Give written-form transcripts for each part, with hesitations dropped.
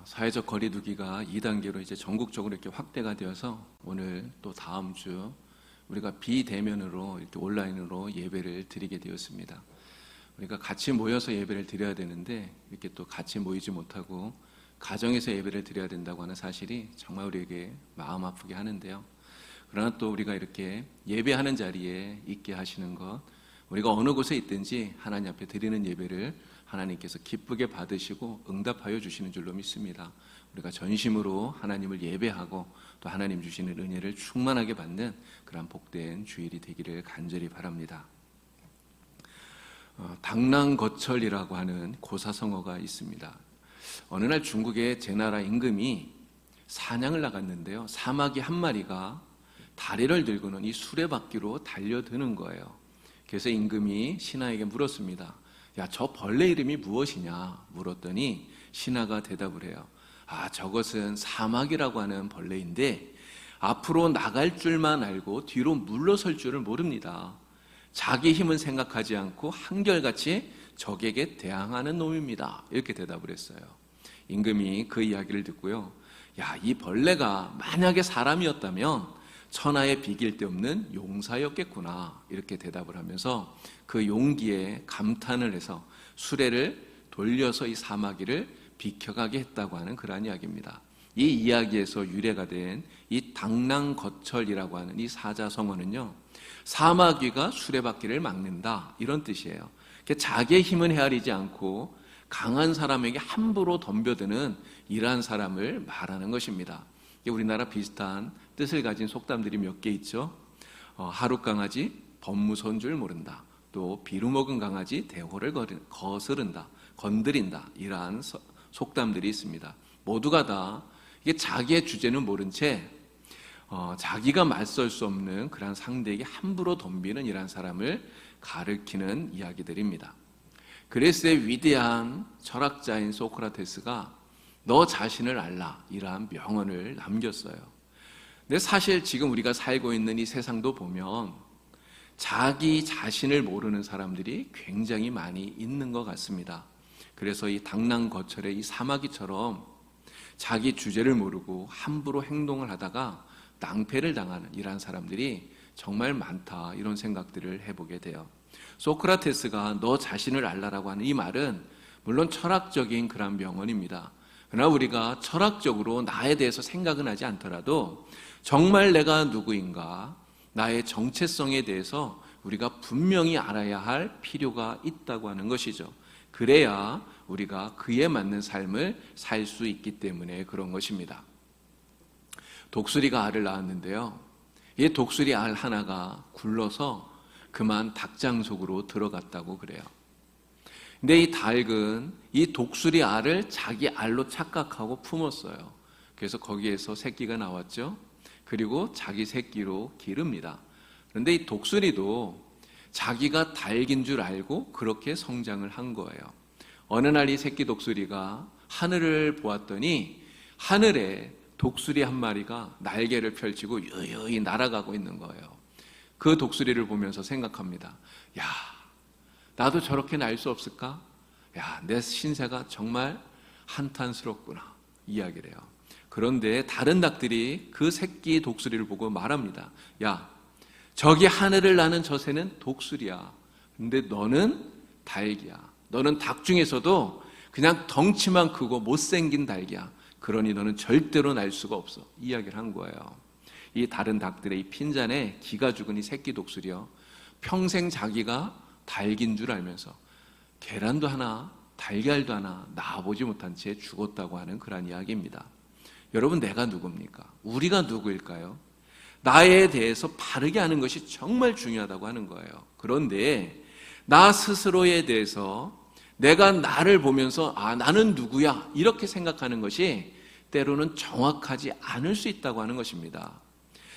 사회적 거리두기가 2단계로 이제 전국적으로 이렇게 확대가 되어서 오늘 또 다음 주 우리가 비대면으로 이렇게 온라인으로 예배를 드리게 되었습니다. 우리가 같이 모여서 예배를 드려야 되는데 이렇게 또 같이 모이지 못하고 가정에서 예배를 드려야 된다고 하는 사실이 정말 우리에게 마음 아프게 하는데요. 그러나 또 우리가 이렇게 예배하는 자리에 있게 하시는 것, 우리가 어느 곳에 있든지 하나님 앞에 드리는 예배를 하나님께서 기쁘게 받으시고 응답하여 주시는 줄로 믿습니다. 우리가 전심으로 하나님을 예배하고 또 하나님 주시는 은혜를 충만하게 받는 그런 복된 주일이 되기를 간절히 바랍니다. 당랑거철이라고 하는 고사성어가 있습니다. 어느 날 중국의 제나라 임금이 사냥을 나갔는데요, 사마귀 한 마리가 다리를 들고는 이 수레바퀴로 달려드는 거예요. 그래서 임금이 신하에게 물었습니다. 야, 저 벌레 이름이 무엇이냐 물었더니 신하가 대답을 해요. 저것은 사마귀라고 하는 벌레인데 앞으로 나갈 줄만 알고 뒤로 물러설 줄을 모릅니다. 자기 힘은 생각하지 않고 한결같이 적에게 대항하는 놈입니다. 이렇게 대답을 했어요. 임금이 그 이야기를 듣고요, 야, 이 벌레가 만약에 사람이었다면 천하에 비길 데 없는 용사였겠구나, 이렇게 대답을 하면서 그 용기에 감탄을 해서 수레를 돌려서 이 사마귀를 비켜가게 했다고 하는 그러한 이야기입니다. 이 이야기에서 유래가 된 이 당랑거철이라고 하는 이 사자성어는요, 사마귀가 수레바퀴를 막는다, 이런 뜻이에요. 자기의 힘은 헤아리지 않고 강한 사람에게 함부로 덤벼드는 이러한 사람을 말하는 것입니다. 우리나라 비슷한 뜻을 가진 속담들이 몇 개 있죠. 하룻강아지 법무서인 줄 모른다, 또 비루먹은 강아지 대호를 거스른다, 건드린다, 이러한 속담들이 있습니다. 모두가 다 이게 자기의 주제는 모른 채 자기가 맞설 수 없는 그런 상대에게 함부로 덤비는 이러한 사람을 가리키는 이야기들입니다. 그리스의 위대한 철학자인 소크라테스가 너 자신을 알라, 이러한 명언을 남겼어요. 근데 사실 지금 우리가 살고 있는 이 세상도 보면 자기 자신을 모르는 사람들이 굉장히 많이 있는 것 같습니다. 그래서 이 당랑거철의 이 사마귀처럼 자기 주제를 모르고 함부로 행동을 하다가 낭패를 당하는 이러한 사람들이 정말 많다, 이런 생각들을 해보게 돼요. 소크라테스가 너 자신을 알라라고 하는 이 말은 물론 철학적인 그런 명언입니다. 그러나 우리가 철학적으로 나에 대해서 생각은 하지 않더라도 정말 내가 누구인가, 나의 정체성에 대해서 우리가 분명히 알아야 할 필요가 있다고 하는 것이죠. 그래야 우리가 그에 맞는 삶을 살 수 있기 때문에 그런 것입니다. 독수리가 알을 낳았는데요, 이 독수리 알 하나가 굴러서 그만 닭장 속으로 들어갔다고 그래요. 근데 이 닭은 이 독수리 알을 자기 알로 착각하고 품었어요. 그래서 거기에서 새끼가 나왔죠. 그리고 자기 새끼로 기릅니다. 그런데 이 독수리도 자기가 닭인 줄 알고 그렇게 성장을 한 거예요. 어느 날 이 새끼 독수리가 하늘을 보았더니 하늘에 독수리 한 마리가 날개를 펼치고 유유히 날아가고 있는 거예요. 그 독수리를 보면서 생각합니다. 야, 나도 저렇게 날 수 없을까? 야, 내 신세가 정말 한탄스럽구나, 이야기를 해요. 그런데 다른 닭들이 그 새끼 독수리를 보고 말합니다. 야, 저기 하늘을 나는 저 새는 독수리야. 근데 너는 닭이야. 너는 닭 중에서도 그냥 덩치만 크고 못생긴 닭이야. 그러니 너는 절대로 날 수가 없어, 이야기를 한 거예요. 이 다른 닭들의 이 핀잔에 기가 죽은 이 새끼 독수리요, 평생 자기가 닭인 줄 알면서 계란도 하나 달걀도 하나 낳아보지 못한 채 죽었다고 하는 그런 이야기입니다. 여러분, 내가 누굽니까? 우리가 누구일까요? 나에 대해서 바르게 아는 것이 정말 중요하다고 하는 거예요. 그런데 나 스스로에 대해서 내가 나를 보면서 나는 누구야, 이렇게 생각하는 것이 때로는 정확하지 않을 수 있다고 하는 것입니다.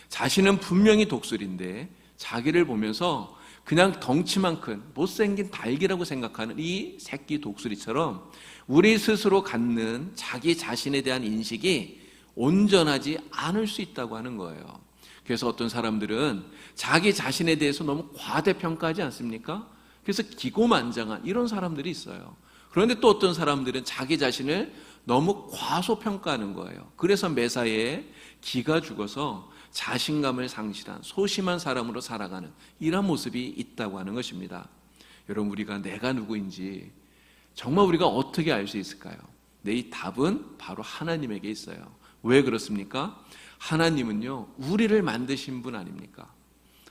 자신은 분명히 독수리인데 자기를 보면서 그냥 덩치만 큰 못생긴 닭이라고 생각하는 이 새끼 독수리처럼 우리 스스로 갖는 자기 자신에 대한 인식이 온전하지 않을 수 있다고 하는 거예요. 그래서 어떤 사람들은 자기 자신에 대해서 너무 과대평가하지 않습니까? 그래서 기고만장한 이런 사람들이 있어요. 그런데 또 어떤 사람들은 자기 자신을 너무 과소평가하는 거예요. 그래서 매사에 기가 죽어서 자신감을 상실한 소심한 사람으로 살아가는 이런 모습이 있다고 하는 것입니다. 여러분, 우리가 내가 누구인지 정말 우리가 어떻게 알 수 있을까요? 이 답은 바로 하나님에게 있어요. 왜 그렇습니까? 하나님은요, 우리를 만드신 분 아닙니까?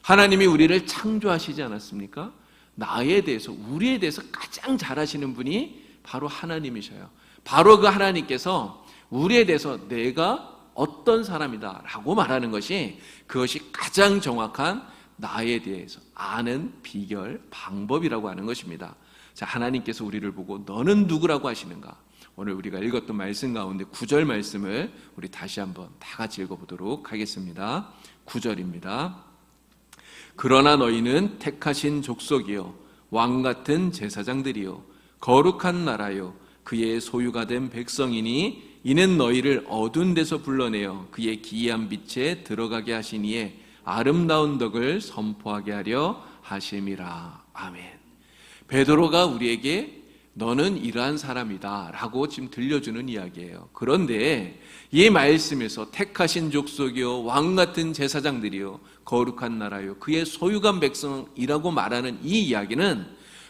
하나님이 우리를 창조하시지 않았습니까? 나에 대해서, 우리에 대해서 가장 잘 아시는 분이 바로 하나님이셔요. 바로 그 하나님께서 우리에 대해서 내가 어떤 사람이다 라고 말하는 것이, 그것이 가장 정확한 나에 대해서 아는 비결, 방법이라고 하는 것입니다. 자, 하나님께서 우리를 보고 너는 누구라고 하시는가? 오늘 우리가 읽었던 말씀 가운데 9절 말씀을 우리 다시 한번 다 같이 읽어보도록 하겠습니다. 9절입니다. 그러나 너희는 택하신 족속이요 왕같은 제사장들이요 거룩한 나라요 그의 소유가 된 백성이니 이는 너희를 어두운 데서 불러내어 그의 기이한 빛에 들어가게 하시니에 아름다운 덕을 선포하게 하려 하심이라. 아멘. 베드로가 우리에게 너는 이러한 사람이다 라고 지금 들려주는 이야기예요. 그런데 이 말씀에서 택하신 족속이요 왕같은 제사장들이요 거룩한 나라요 그의 소유간 백성이라고 말하는 이 이야기는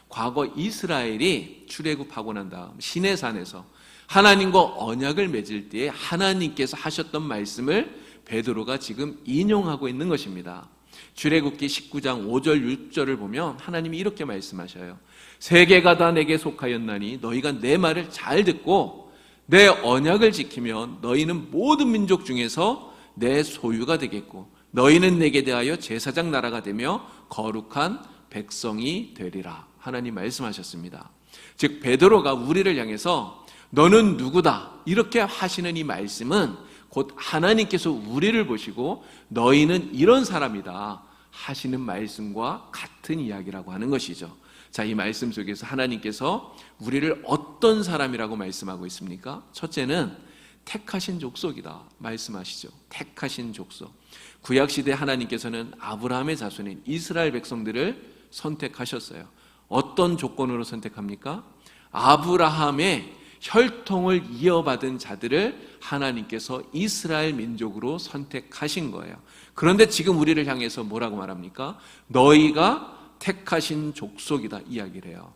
과거 이스라엘이 출애굽하고 난 다음 시내산에서 하나님과 언약을 맺을 때에 하나님께서 하셨던 말씀을 베드로가 지금 인용하고 있는 것입니다. 출애굽기 19장 5절 6절을 보면 하나님이 이렇게 말씀하셔요. 세계가 다 내게 속하였나니 너희가 내 말을 잘 듣고 내 언약을 지키면 너희는 모든 민족 중에서 내 소유가 되겠고 너희는 내게 대하여 제사장 나라가 되며 거룩한 백성이 되리라. 하나님 말씀하셨습니다. 즉 베드로가 우리를 향해서 너는 누구다 이렇게 하시는 이 말씀은 곧 하나님께서 우리를 보시고 너희는 이런 사람이다 하시는 말씀과 같은 이야기라고 하는 것이죠. 자, 이 말씀 속에서 하나님께서 우리를 어떤 사람이라고 말씀하고 있습니까? 첫째는 택하신 족속이다 말씀하시죠. 택하신 족속. 구약시대 하나님께서는 아브라함의 자손인 이스라엘 백성들을 선택하셨어요. 어떤 조건으로 선택합니까? 아브라함의 혈통을 이어받은 자들을 하나님께서 이스라엘 민족으로 선택하신 거예요. 그런데 지금 우리를 향해서 뭐라고 말합니까? 너희가 택하신 족속이다 이야기를 해요.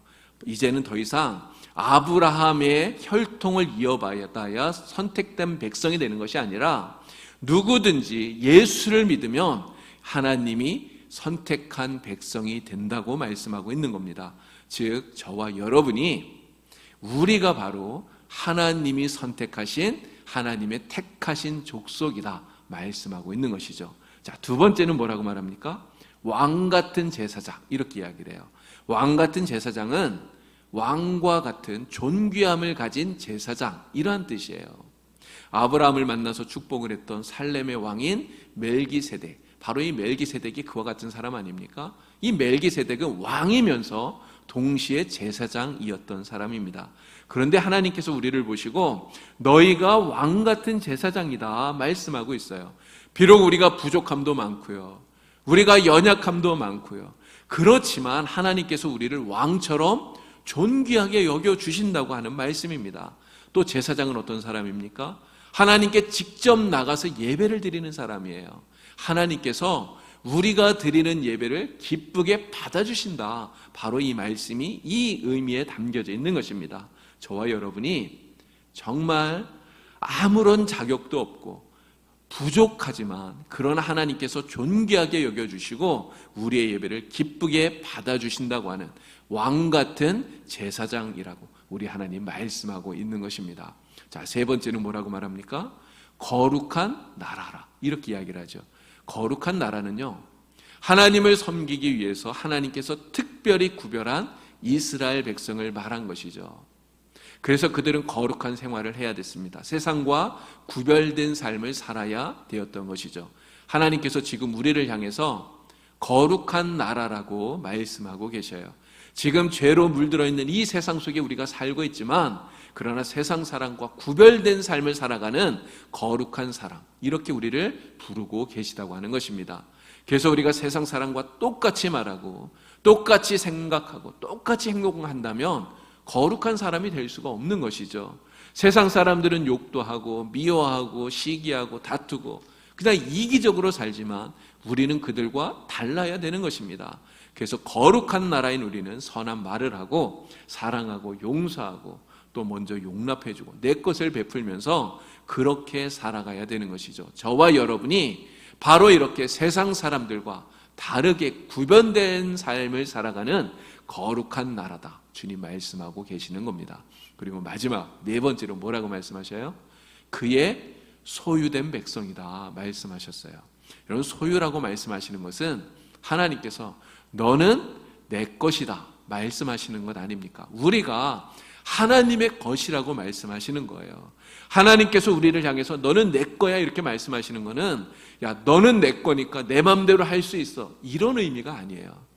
이제는 더 이상 아브라함의 혈통을 이어받아야 선택된 백성이 되는 것이 아니라 누구든지 예수를 믿으면 하나님이 선택한 백성이 된다고 말씀하고 있는 겁니다. 즉 저와 여러분이 우리가 바로 하나님이 선택하신 하나님의 택하신 족속이다 말씀하고 있는 것이죠. 자, 두 번째는 뭐라고 말합니까? 왕같은 제사장 이렇게 이야기를 해요. 왕같은 제사장은 왕과 같은 존귀함을 가진 제사장 이러한 뜻이에요. 아브라함을 만나서 축복을 했던 살렘의 왕인 멜기세덱, 바로 이 멜기세덱이 그와 같은 사람 아닙니까? 이 멜기세덱은 왕이면서 동시에 제사장이었던 사람입니다. 그런데 하나님께서 우리를 보시고 너희가 왕같은 제사장이다 말씀하고 있어요. 비록 우리가 부족함도 많고요, 우리가 연약함도 많고요, 그렇지만 하나님께서 우리를 왕처럼 존귀하게 여겨주신다고 하는 말씀입니다. 또 제사장은 어떤 사람입니까? 하나님께 직접 나가서 예배를 드리는 사람이에요. 하나님께서 우리가 드리는 예배를 기쁘게 받아주신다. 바로 이 말씀이 이 의미에 담겨져 있는 것입니다. 저와 여러분이 정말 아무런 자격도 없고 부족하지만 그러나 하나님께서 존귀하게 여겨주시고 우리의 예배를 기쁘게 받아주신다고 하는 왕같은 제사장이라고 우리 하나님 말씀하고 있는 것입니다. 자, 세 번째는 뭐라고 말합니까? 거룩한 나라라 이렇게 이야기를 하죠. 거룩한 나라는요, 하나님을 섬기기 위해서 하나님께서 특별히 구별한 이스라엘 백성을 말한 것이죠. 그래서 그들은 거룩한 생활을 해야 됐습니다. 세상과 구별된 삶을 살아야 되었던 것이죠. 하나님께서 지금 우리를 향해서 거룩한 나라라고 말씀하고 계셔요. 지금 죄로 물들어 있는 이 세상 속에 우리가 살고 있지만 그러나 세상 사람과 구별된 삶을 살아가는 거룩한 사람, 이렇게 우리를 부르고 계시다고 하는 것입니다. 그래서 우리가 세상 사람과 똑같이 말하고 똑같이 생각하고 똑같이 행동한다면 거룩한 사람이 될 수가 없는 것이죠. 세상 사람들은 욕도 하고 미워하고 시기하고 다투고 그냥 이기적으로 살지만 우리는 그들과 달라야 되는 것입니다. 그래서 거룩한 나라인 우리는 선한 말을 하고 사랑하고 용서하고 또 먼저 용납해주고 내 것을 베풀면서 그렇게 살아가야 되는 것이죠. 저와 여러분이 바로 이렇게 세상 사람들과 다르게 구별된 삶을 살아가는 거룩한 나라다, 주님 말씀하고 계시는 겁니다. 그리고 마지막 네 번째로 뭐라고 말씀하셔요? 그의 소유된 백성이다 말씀하셨어요. 여러분, 소유라고 말씀하시는 것은 하나님께서 너는 내 것이다 말씀하시는 것 아닙니까? 우리가 하나님의 것이라고 말씀하시는 거예요. 하나님께서 우리를 향해서 너는 내 거야 이렇게 말씀하시는 거는 야, 너는 내 거니까 내 마음대로 할 수 있어, 이런 의미가 아니에요.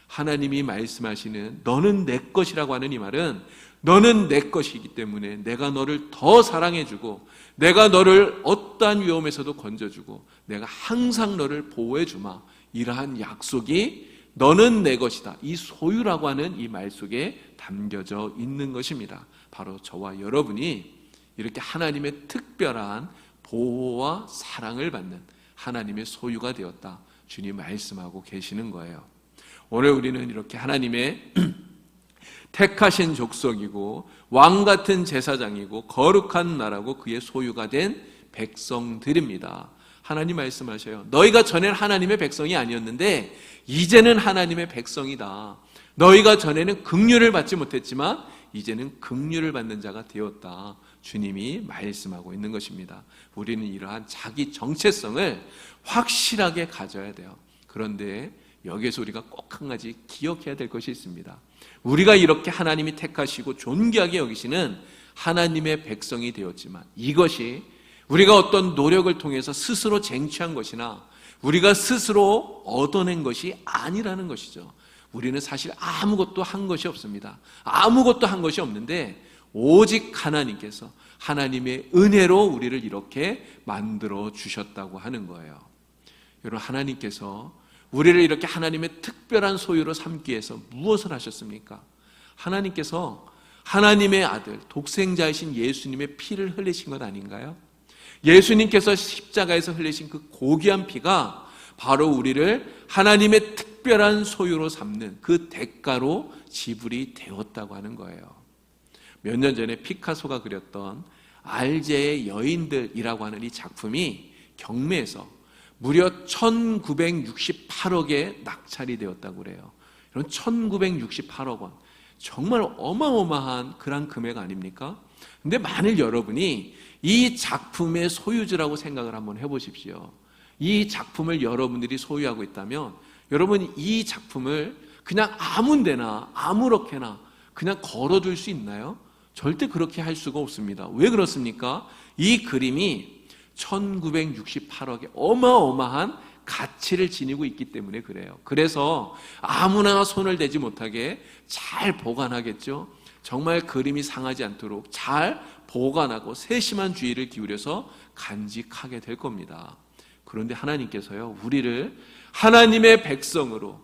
하나님이 말씀하시는 너는 내 것이라고 하는 이 말은 너는 내 것이기 때문에 내가 너를 더 사랑해주고 내가 너를 어떠한 위험에서도 건져주고 내가 항상 너를 보호해주마, 이러한 약속이 너는 내 것이다, 이 소유라고 하는 이 말 속에 담겨져 있는 것입니다. 바로 저와 여러분이 이렇게 하나님의 특별한 보호와 사랑을 받는 하나님의 소유가 되었다, 주님 말씀하고 계시는 거예요. 오늘 우리는 이렇게 하나님의 택하신 족속이고 왕같은 제사장이고 거룩한 나라고 그의 소유가 된 백성들입니다. 하나님 말씀하셔요. 너희가 전에는 하나님의 백성이 아니었는데 이제는 하나님의 백성이다. 너희가 전에는 긍휼을 받지 못했지만 이제는 긍휼을 받는 자가 되었다, 주님이 말씀하고 있는 것입니다. 우리는 이러한 자기 정체성을 확실하게 가져야 돼요. 그런데 여기에서 우리가 꼭 한 가지 기억해야 될 것이 있습니다. 우리가 이렇게 하나님이 택하시고 존귀하게 여기시는 하나님의 백성이 되었지만 이것이 우리가 어떤 노력을 통해서 스스로 쟁취한 것이나 우리가 스스로 얻어낸 것이 아니라는 것이죠. 우리는 사실 아무것도 한 것이 없습니다. 아무것도 한 것이 없는데 오직 하나님께서 하나님의 은혜로 우리를 이렇게 만들어 주셨다고 하는 거예요. 여러분, 하나님께서 우리를 이렇게 하나님의 특별한 소유로 삼기 위해서 무엇을 하셨습니까? 하나님께서 하나님의 아들 독생자이신 예수님의 피를 흘리신 것 아닌가요? 예수님께서 십자가에서 흘리신 그 고귀한 피가 바로 우리를 하나님의 특별한 소유로 삼는 그 대가로 지불이 되었다고 하는 거예요. 몇 년 전에 피카소가 그렸던 알제의 여인들이라고 하는 이 작품이 경매에서 무려 1968억에 낙찰이 되었다고 그래요. 이런 1968억 원, 정말 어마어마한 그런 금액 아닙니까? 근데 만일 여러분이 이 작품의 소유주라고 생각을 한번 해보십시오. 이 작품을 여러분들이 소유하고 있다면 여러분 이 작품을 그냥 아무 데나 아무렇게나 그냥 걸어둘 수 있나요? 절대 그렇게 할 수가 없습니다. 왜 그렇습니까? 이 그림이 1968억의 어마어마한 가치를 지니고 있기 때문에 그래요. 그래서 아무나 손을 대지 못하게 잘 보관하겠죠. 정말 그림이 상하지 않도록 잘 보관하고 세심한 주의를 기울여서 간직하게 될 겁니다. 그런데 하나님께서요, 우리를 하나님의 백성으로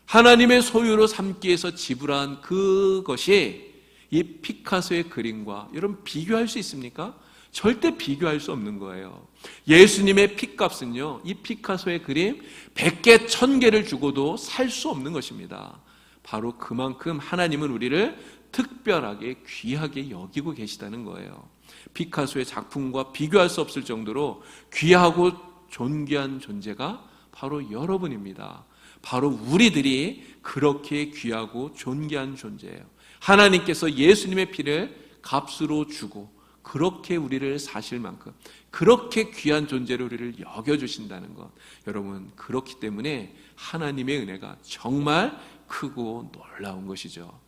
하나님의 소유로 삼기 위해서 지불한 그것이 이 피카소의 그림과 여러분 비교할 수 있습니까? 절대 비교할 수 없는 거예요. 예수님의 피값은요, 이 피카소의 그림 100개, 1000개를 주고도 살 수 없는 것입니다. 바로 그만큼 하나님은 우리를 특별하게 귀하게 여기고 계시다는 거예요. 피카소의 작품과 비교할 수 없을 정도로 귀하고 존귀한 존재가 바로 여러분입니다. 바로 우리들이 그렇게 귀하고 존귀한 존재예요. 하나님께서 예수님의 피를 값으로 주고 그렇게 우리를 사실 만큼 그렇게 귀한 존재로 우리를 여겨주신다는 것, 여러분 그렇기 때문에 하나님의 은혜가 정말 크고 놀라운 것이죠.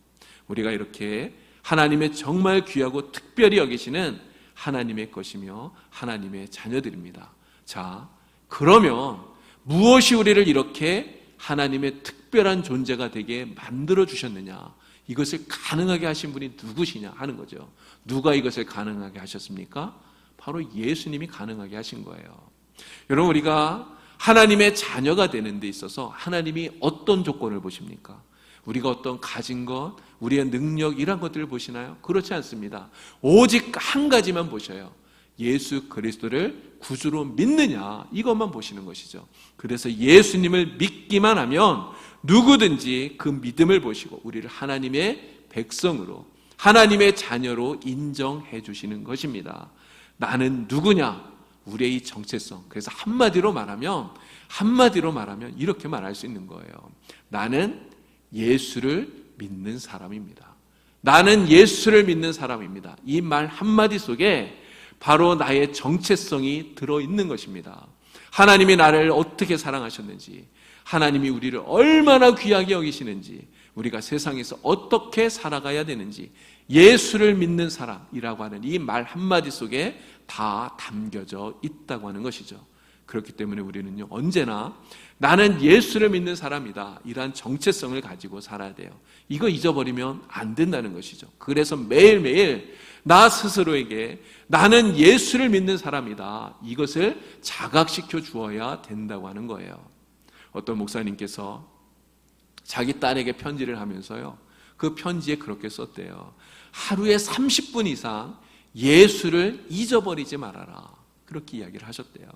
우리가 이렇게 하나님의 정말 귀하고 특별히 여기시는 하나님의 것이며 하나님의 자녀들입니다. 자, 그러면 무엇이 우리를 이렇게 하나님의 특별한 존재가 되게 만들어 주셨느냐, 이것을 가능하게 하신 분이 누구시냐 하는 거죠. 누가 이것을 가능하게 하셨습니까? 바로 예수님이 가능하게 하신 거예요. 여러분, 우리가 하나님의 자녀가 되는 데 있어서 하나님이 어떤 조건을 보십니까? 우리가 어떤 가진 것, 우리의 능력 이런 것들을 보시나요? 그렇지 않습니다. 오직 한 가지만 보셔요. 예수 그리스도를 구주로 믿느냐, 이것만 보시는 것이죠. 그래서 예수님을 믿기만 하면 누구든지 그 믿음을 보시고 우리를 하나님의 백성으로, 하나님의 자녀로 인정해 주시는 것입니다. 나는 누구냐? 우리의 이 정체성. 그래서 한마디로 말하면 이렇게 말할 수 있는 거예요. 나는 예수를 믿는 사람입니다. 나는 예수를 믿는 사람입니다. 이 말 한마디 속에 바로 나의 정체성이 들어있는 것입니다. 하나님이 나를 어떻게 사랑하셨는지, 하나님이 우리를 얼마나 귀하게 여기시는지, 우리가 세상에서 어떻게 살아가야 되는지, 예수를 믿는 사람이라고 하는 이 말 한마디 속에 다 담겨져 있다고 하는 것이죠. 그렇기 때문에 우리는요, 언제나 나는 예수를 믿는 사람이다, 이러한 정체성을 가지고 살아야 돼요. 이거 잊어버리면 안 된다는 것이죠. 그래서 매일매일 나 스스로에게 나는 예수를 믿는 사람이다, 이것을 자각시켜 주어야 된다고 하는 거예요. 어떤 목사님께서 자기 딸에게 편지를 하면서요, 그 편지에 그렇게 썼대요. 하루에 30분 이상 예수를 잊어버리지 말아라, 그렇게 이야기를 하셨대요.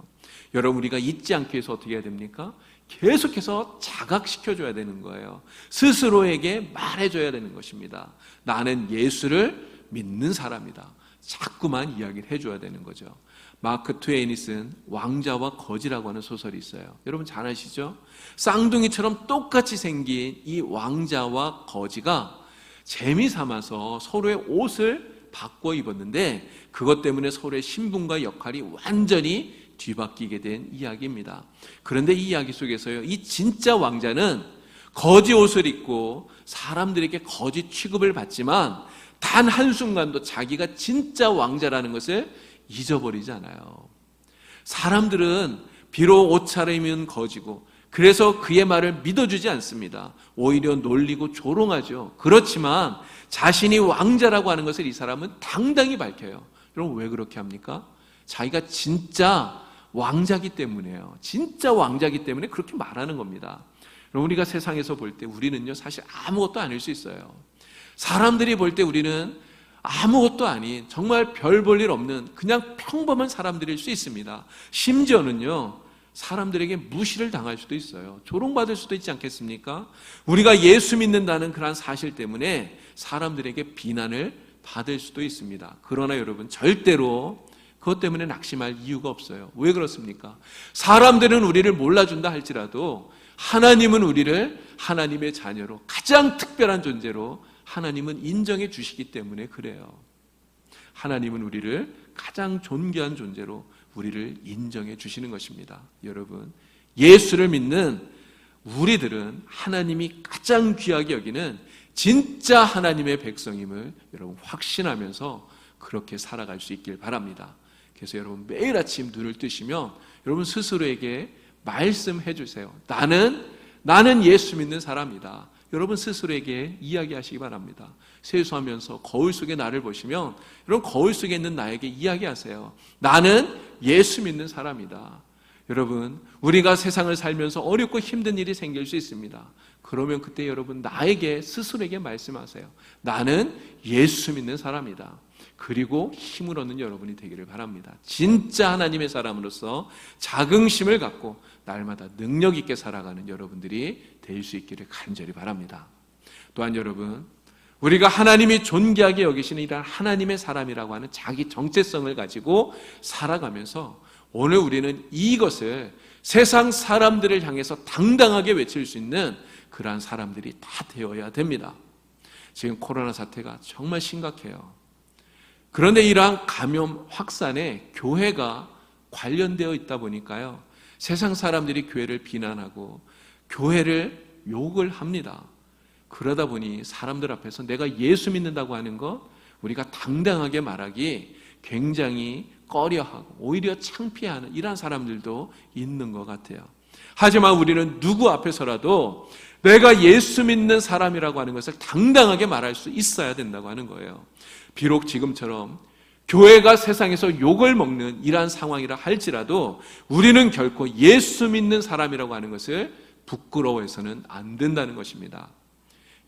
여러분, 우리가 잊지 않기 위해서 어떻게 해야 됩니까? 계속해서 자각시켜줘야 되는 거예요. 스스로에게 말해줘야 되는 것입니다. 나는 예수를 믿는 사람이다. 자꾸만 이야기를 해줘야 되는 거죠. 마크 트웨인이 쓴 왕자와 거지라고 하는 소설이 있어요. 여러분 잘 아시죠? 쌍둥이처럼 똑같이 생긴 이 왕자와 거지가 재미삼아서 서로의 옷을 바꿔 입었는데 그것 때문에 서로의 신분과 역할이 완전히 뒤바뀌게 된 이야기입니다. 그런데 이 이야기 속에서요, 이 진짜 왕자는 거지 옷을 입고 사람들에게 거지 취급을 받지만 단 한순간도 자기가 진짜 왕자라는 것을 잊어버리지 않아요. 사람들은 비록 옷차림은 거지고 그래서 그의 말을 믿어주지 않습니다. 오히려 놀리고 조롱하죠. 그렇지만 자신이 왕자라고 하는 것을 이 사람은 당당히 밝혀요. 여러분, 왜 그렇게 합니까? 자기가 진짜 왕자기 때문에요. 진짜 왕자기 때문에 그렇게 말하는 겁니다. 여러분, 우리가 세상에서 볼 때 우리는요, 사실 아무것도 아닐 수 있어요. 사람들이 볼 때 우리는 아무것도 아닌, 정말 별 볼 일 없는 그냥 평범한 사람들일 수 있습니다. 심지어는요, 사람들에게 무시를 당할 수도 있어요. 조롱받을 수도 있지 않겠습니까? 우리가 예수 믿는다는 그런 사실 때문에 사람들에게 비난을 받을 수도 있습니다. 그러나 여러분, 절대로 그것 때문에 낙심할 이유가 없어요. 왜 그렇습니까? 사람들은 우리를 몰라준다 할지라도 하나님은 우리를 하나님의 자녀로, 가장 특별한 존재로 하나님은 인정해 주시기 때문에 그래요. 하나님은 우리를 가장 존귀한 존재로 우리를 인정해 주시는 것입니다. 여러분, 예수를 믿는 우리들은 하나님이 가장 귀하게 여기는 진짜 하나님의 백성임을 여러분 확신하면서 그렇게 살아갈 수 있길 바랍니다. 그래서 여러분, 매일 아침 눈을 뜨시면 여러분 스스로에게 말씀해 주세요. 나는 예수 믿는 사람이다. 여러분 스스로에게 이야기하시기 바랍니다. 세수하면서 거울 속에 나를 보시면 여러분, 거울 속에 있는 나에게 이야기하세요. 나는 예수 믿는 사람이다. 여러분, 우리가 세상을 살면서 어렵고 힘든 일이 생길 수 있습니다. 그러면 그때 여러분 나에게, 스스로에게 말씀하세요. 나는 예수 믿는 사람이다. 그리고 힘을 얻는 여러분이 되기를 바랍니다. 진짜 하나님의 사람으로서 자긍심을 갖고 날마다 능력 있게 살아가는 여러분들이 될 수 있기를 간절히 바랍니다. 또한 여러분, 우리가 하나님이 존귀하게 여기시는 이런 하나님의 사람이라고 하는 자기 정체성을 가지고 살아가면서 오늘 우리는 이것을 세상 사람들을 향해서 당당하게 외칠 수 있는 그러한 사람들이 다 되어야 됩니다. 지금 코로나 사태가 정말 심각해요. 그런데 이러한 감염 확산에 교회가 관련되어 있다 보니까요, 세상 사람들이 교회를 비난하고 교회를 욕을 합니다. 그러다 보니 사람들 앞에서 내가 예수 믿는다고 하는 것, 우리가 당당하게 말하기 굉장히 꺼려하고 오히려 창피하는 이런 사람들도 있는 것 같아요. 하지만 우리는 누구 앞에서라도 내가 예수 믿는 사람이라고 하는 것을 당당하게 말할 수 있어야 된다고 하는 거예요. 비록 지금처럼 교회가 세상에서 욕을 먹는 이러한 상황이라 할지라도 우리는 결코 예수 믿는 사람이라고 하는 것을 부끄러워해서는 안 된다는 것입니다.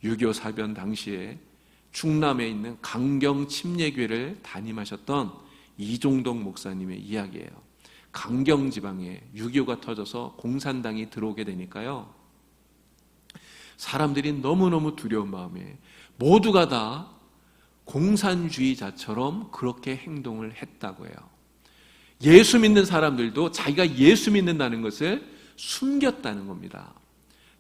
6.25 사변 당시에 충남에 있는 강경 침례교회를 담임하셨던 이종덕 목사님의 이야기예요. 강경 지방에 6.25가 터져서 공산당이 들어오게 되니까요, 사람들이 너무너무 두려운 마음에 모두가 다 공산주의자처럼 그렇게 행동을 했다고 해요. 예수 믿는 사람들도 자기가 예수 믿는다는 것을 숨겼다는 겁니다.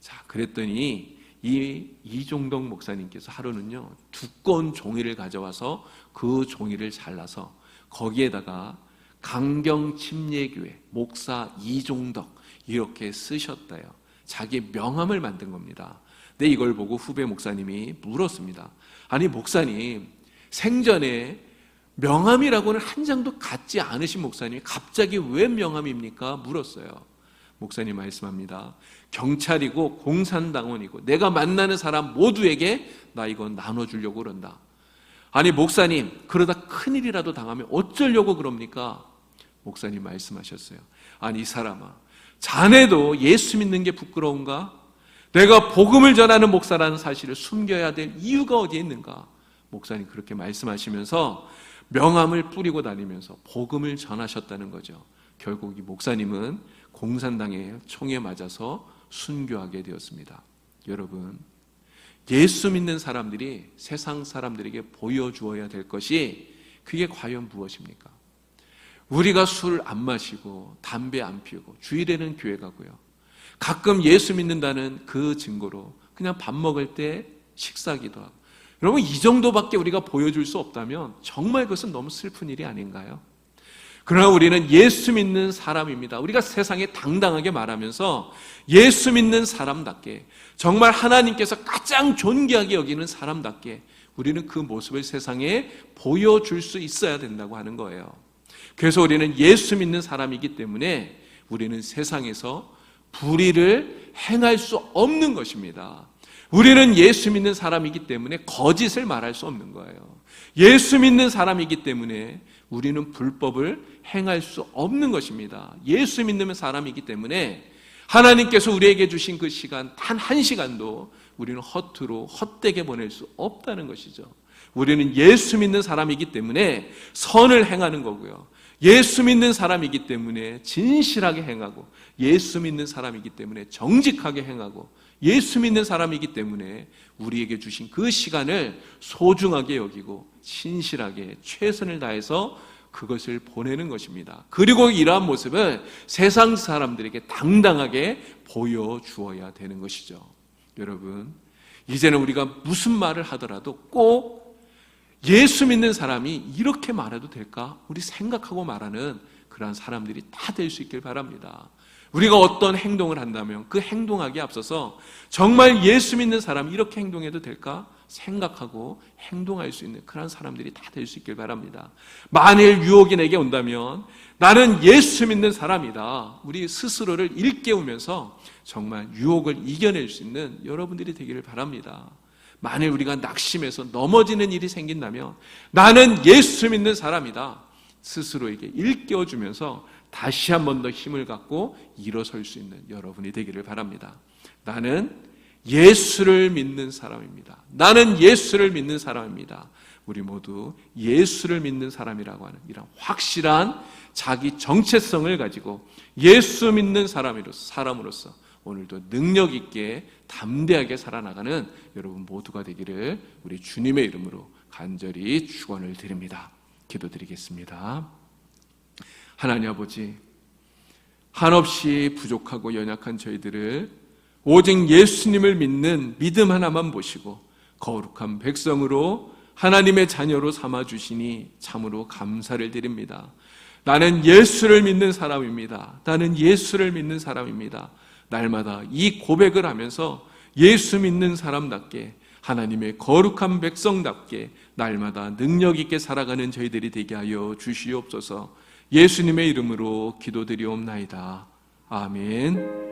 자, 그랬더니 이 이종덕 목사님께서 하루는요, 두꺼운 종이를 가져와서 그 종이를 잘라서 거기에다가 강경 침례교회 목사 이종덕 이렇게 쓰셨다요. 자기 명함을 만든 겁니다. 근데 이걸 보고 후배 목사님이 물었습니다. 아니 목사님, 생전에 명함이라고는 한 장도 갖지 않으신 목사님이 갑자기 왜 명함입니까? 물었어요. 목사님 말씀합니다. 경찰이고 공산당원이고 내가 만나는 사람 모두에게 나 이거 나눠주려고 그런다. 아니 목사님, 그러다 큰일이라도 당하면 어쩌려고 그럽니까? 목사님 말씀하셨어요. 아니 이 사람아, 자네도 예수 믿는 게 부끄러운가? 내가 복음을 전하는 목사라는 사실을 숨겨야 될 이유가 어디에 있는가? 목사님 그렇게 말씀하시면서 명함을 뿌리고 다니면서 복음을 전하셨다는 거죠. 결국 이 목사님은 공산당의 총에 맞아서 순교하게 되었습니다. 여러분, 예수 믿는 사람들이 세상 사람들에게 보여주어야 될 것이 그게 과연 무엇입니까? 우리가 술 안 마시고 담배 안 피우고 주일에는 교회 가고요, 가끔 예수 믿는다는 그 증거로 그냥 밥 먹을 때 식사기도 하고, 여러분 이 정도밖에 우리가 보여줄 수 없다면 정말 그것은 너무 슬픈 일이 아닌가요? 그러나 우리는 예수 믿는 사람입니다. 우리가 세상에 당당하게 말하면서 예수 믿는 사람답게, 정말 하나님께서 가장 존귀하게 여기는 사람답게 우리는 그 모습을 세상에 보여줄 수 있어야 된다고 하는 거예요. 그래서 우리는 예수 믿는 사람이기 때문에 우리는 세상에서 불의를 행할 수 없는 것입니다. 우리는 예수 믿는 사람이기 때문에 거짓을 말할 수 없는 거예요. 예수 믿는 사람이기 때문에 우리는 불법을 행할 수 없는 것입니다. 예수 믿는 사람이기 때문에 하나님께서 우리에게 주신 그 시간 단 한 시간도 우리는 허투루 헛되게 보낼 수 없다는 것이죠. 우리는 예수 믿는 사람이기 때문에 선을 행하는 거고요, 예수 믿는 사람이기 때문에 진실하게 행하고, 예수 믿는 사람이기 때문에 정직하게 행하고, 예수 믿는 사람이기 때문에 우리에게 주신 그 시간을 소중하게 여기고 신실하게 최선을 다해서 그것을 보내는 것입니다. 그리고 이러한 모습을 세상 사람들에게 당당하게 보여주어야 되는 것이죠. 여러분, 이제는 우리가 무슨 말을 하더라도 꼭 예수 믿는 사람이 이렇게 말해도 될까? 우리 생각하고 말하는 그러한 사람들이 다 될 수 있길 바랍니다. 우리가 어떤 행동을 한다면 그 행동하기에 앞서서 정말 예수 믿는 사람이 이렇게 행동해도 될까? 생각하고 행동할 수 있는 그런 사람들이 다 될 수 있길 바랍니다. 만일 유혹이 내게 온다면 나는 예수 믿는 사람이다, 우리 스스로를 일깨우면서 정말 유혹을 이겨낼 수 있는 여러분들이 되기를 바랍니다. 만일 우리가 낙심해서 넘어지는 일이 생긴다면 나는 예수 믿는 사람이다, 스스로에게 일깨워주면서 다시 한 번 더 힘을 갖고 일어설 수 있는 여러분이 되기를 바랍니다. 나는 예수를 믿는 사람입니다. 나는 예수를 믿는 사람입니다. 우리 모두 예수를 믿는 사람이라고 하는 이런 확실한 자기 정체성을 가지고 예수 믿는 사람으로서 오늘도 능력 있게 담대하게 살아나가는 여러분 모두가 되기를 우리 주님의 이름으로 간절히 축원을 드립니다. 기도드리겠습니다. 하나님 아버지, 한없이 부족하고 연약한 저희들을 오직 예수님을 믿는 믿음 하나만 보시고 거룩한 백성으로 하나님의 자녀로 삼아주시니 참으로 감사를 드립니다. 나는 예수를 믿는 사람입니다. 나는 예수를 믿는 사람입니다. 날마다 이 고백을 하면서 예수 믿는 사람답게, 하나님의 거룩한 백성답게 날마다 능력 있게 살아가는 저희들이 되게 하여 주시옵소서. 예수님의 이름으로 기도드리옵나이다. 아멘.